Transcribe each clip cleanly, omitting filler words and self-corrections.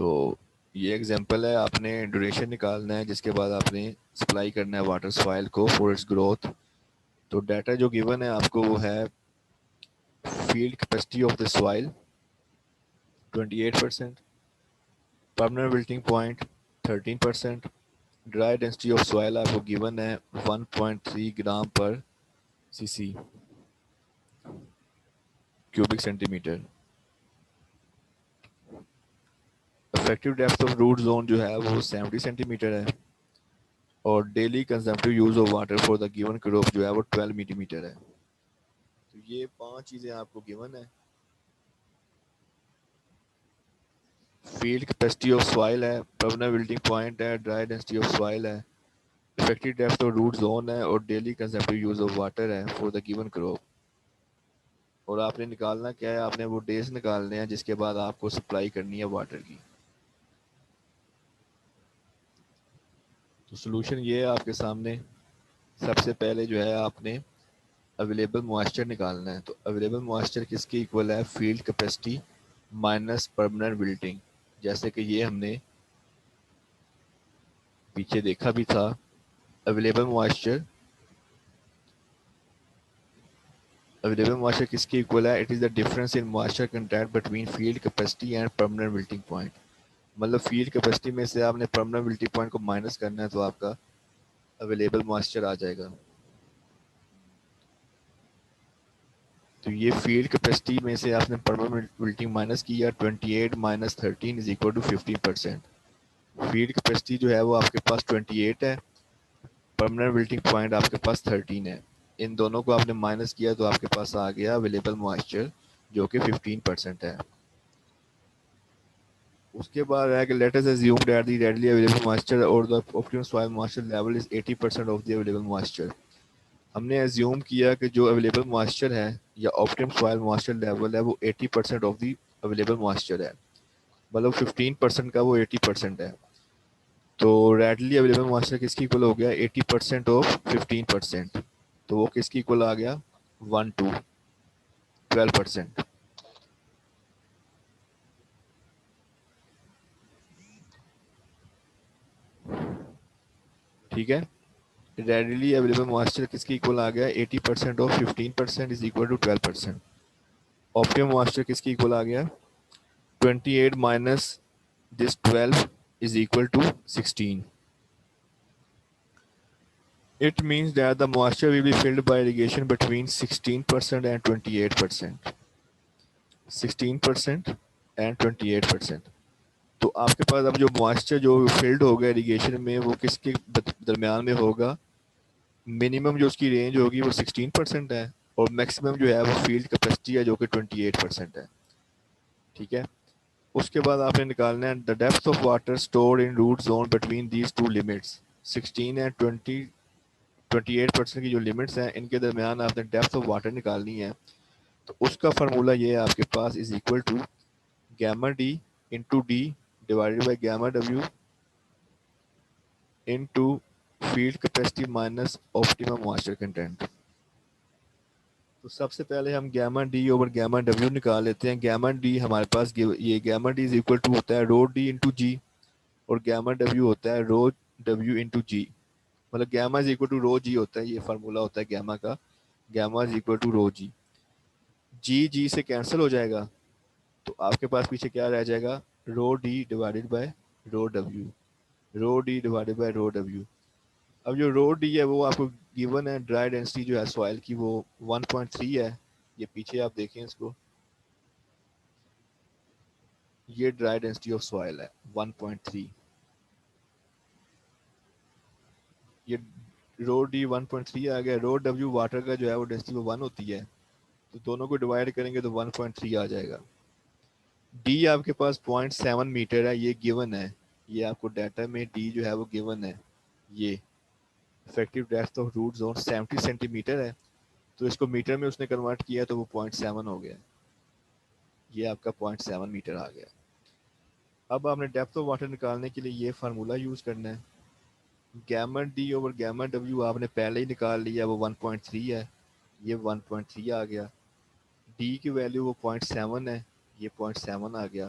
تو یہ ایگزامپل ہے، آپ نے ڈوریشن نکالنا ہے، جس کے بعد آپ نے سپلائی کرنا ہے واٹر سوائل کو فور اٹس گروتھ. تو ڈیٹا جو گیون ہے آپ کو وہ ہے field capacity of the soil 28%، permanent wilting point 13%، dry density of soil آپ کو گیون ہے 1.3 gram per C C cubic centimetre. Effective depth of root zone جو ہے وہ 70 سینٹی میٹر ہے، اور daily consumptive use of water for the given crop جو ہے وہ 12 ملی میٹر ہے. تو یہ 5 چیزیں آپ کو گیون ہے. فیلڈ کیپیسٹی آف سوائل ہے، پرمننٹ ویلٹنگ پوائنٹ ہے، ڈرائی ڈینسٹی آف سوائل ہے، effective depth of root zone ہے، اور daily consumptive use of water ہے فار دا گیون کراپ. اور آپ نے نکالنا کیا ہے، آپ نے وہ ڈیز نکالنے ہیں جس کے بعد آپ کو سپلائی کرنی ہے واٹر کی. تو سلوشن یہ ہے آپ کے سامنے. سب سے پہلے جو ہے آپ نے اویلیبل موائسچر نکالنا ہے. تو اویلیبل موائسچر کس کی ایکول ہے، فیلڈ کیپیسٹی مائنس پرمننٹ ویلٹنگ. جیسے کہ یہ ہم نے پیچھے دیکھا بھی تھا. اویلیبل موائسچر کس کی ایکول ہے، it is the difference in moisture content between field capacity and permanent wilting point. مطلب فیلڈ کیپیسٹی میں سے آپ نے پرمننٹ ویلٹنگ پوائنٹ کو مائنس کرنا ہے تو آپ کا اویلیبل موائسچر آ جائے گا. تو یہ فیلڈ کیپیسٹی میں سے آپ نے پرمننٹ ویلٹنگ مائنس کیا 28 minus 13 is equal to 15%. Field capacity جو ہے وہ آپ کے پاس 28 ہے، پرمننٹ ویلٹنگ پوائنٹ آپ کے پاس 13 ہے. ان دونوں کو آپ نے مائنس کیا تو آپ کے پاس آ گیا اویلیبل موائسچر جو کہ 15% ہے. اس کے بعد ہے کہ let us assume that the readily available moisture or the optimum soil moisture level is 80% of the available moisture. ہم نے assume کیا کہ جو اویلیبل موائسچر ہے یا optimum soil moisture level ہے وہ 80% of the available moisture ہے، مطلب 15% کا وہ 80% ہے. تو ریڈلی اویلیبل موائسچر کس کی اکول ہو گیا 80% آف 15%. تو وہ کس کی اکول آ گیا 1 to 12%. ٹھیک ہے، ریڈلی اویلیبل موائسچر کس کی اکول آ گیا 80% of 15% is equal to 12%. Optimum moisture کس کی اکول آ گیا 28 مائنس دس 12 is equal to 16. It means that the moisture will be filled by irrigation between 16% and 28%. 16% and 28%. تو آپ کے پاس اب جو موائسچر جو فلڈ ہوگا اریگیشن میں وہ کس کے درمیان میں ہوگا، منیمم جو اس کی رینج ہوگی وہ 16% ہے، اور میکسیمم جو ہے وہ فیلڈ کیپیسٹی ہے جو کہ 28% ہے. ٹھیک ہے، اس کے بعد آپ نے نکالنا ہے the depth of water stored in root zone between these two limits 16 and 28% کی جو لمٹس ہیں ان کے درمیان آپ نے ڈیپتھ آف واٹر نکالنی ہے. تو اس کا فارمولا یہ ہے آپ کے پاس is equal to gamma d into d divided by gamma ڈبلیو into field capacity minus optimum moisture content. تو سب سے پہلے ہم گیما ڈی اوور گیما ڈبلیو نکال لیتے ہیں. گیما ڈی ہمارے پاس یہ gamma d is equal to ہوتا ہے رو ڈی انٹو جی، اور گیما ڈبلیو ہوتا ہے رو ڈبلیو انٹو جی. مطلب گیما از اکول ٹو رو جی ہوتا ہے، یہ فارمولا ہوتا ہے گیما کا. گیما از اکول ٹو رو جی، جی جی سے کینسل ہو جائے گا تو آپ کے پاس پیچھے کیا رہ جائے گا rho D divided by rho W, rho D divided by rho W. اب جو رو ڈی ہے وہ آپ کو گیون ہے، ڈرائی ڈینسٹی جو ہے سوائل کی وہ 1.3 ہے. یہ پیچھے آپ دیکھیں اس کو، یہ ڈرائی ڈینسٹی آف سوائل ہے 1.3. یہ رو ڈی 1.3 آ گیا. رو ڈبلیو واٹر کا جو ہے وہ ڈینسٹی وہ 1 ہوتی ہے، تو دونوں کو ڈیوائڈ کریں گے تو 1.3 آ جائے گا. ڈی آپ کے پاس 0.7 میٹر ہے، یہ گیون ہے. یہ آپ کو ڈیٹا میں ڈی جو ہے وہ گیون ہے. یہ effective depth of root zone 70 centimetre ہے، تو اس کو میٹر میں اس نے کنورٹ کیا تو وہ 0.7 ہو گیا. یہ آپ کا 0.7 میٹر آ گیا. اب آپ نے ڈیپتھ آف واٹر نکالنے کے لیے یہ فارمولا یوز کرنا ہے. گیما ڈی اوور گیما ڈبلیو آپ نے پہلے ہی نکال لیا، وہ 1.3 ہے، یہ 1.3 آ گیا. ڈی کی ویلیو وہ 0.7 ہے، یہ 0.7 آ گیا.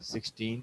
16,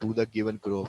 to the given crop।